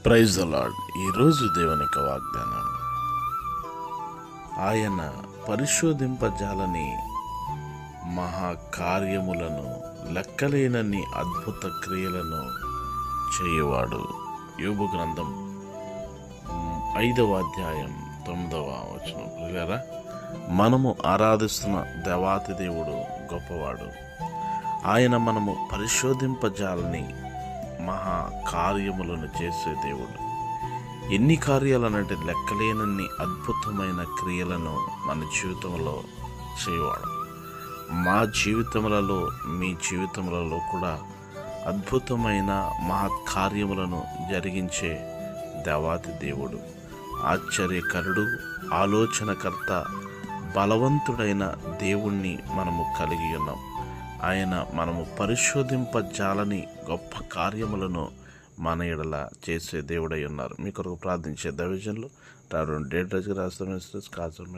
Praise the lord. ఈరోజు దేవుని యొక్క వాగ్దానం, ఆయన పరిశోధింపజాలని మహాకార్యములను, లెక్కలేనన్ని అద్భుత క్రియలను చేయువాడు. యోబు గ్రంథం 5వ అధ్యాయం 9వ వచనం. ప్రియులారా, మనము ఆరాధిస్తున్న దేవాతి దేవుడు గొప్పవాడు. ఆయన మనము పరిశోధింపజాలని మహా కార్యములను చేసే దేవుడు. ఎన్ని కార్యాలనంటే లెక్కలేనన్ని అద్భుతమైన క్రియలను మన జీవితంలో చేయవాడు. మా జీవితములలో, మీ జీవితములలో కూడా అద్భుతమైన మహత్కార్యములను జరిగించే దేవాతి దేవుడు, ఆశ్చర్యకరుడు, ఆలోచనకర్త, బలవంతుడైన దేవుణ్ణి మనము కలిగి ఉన్నాం. ఆయన మనము పరిశోధింపజాలని గొప్ప కార్యములను మన ఎడల చేసే దేవుడై ఉన్నారు. మీ కొరకు ప్రార్థించే దైవజనులు రాష్ట్రం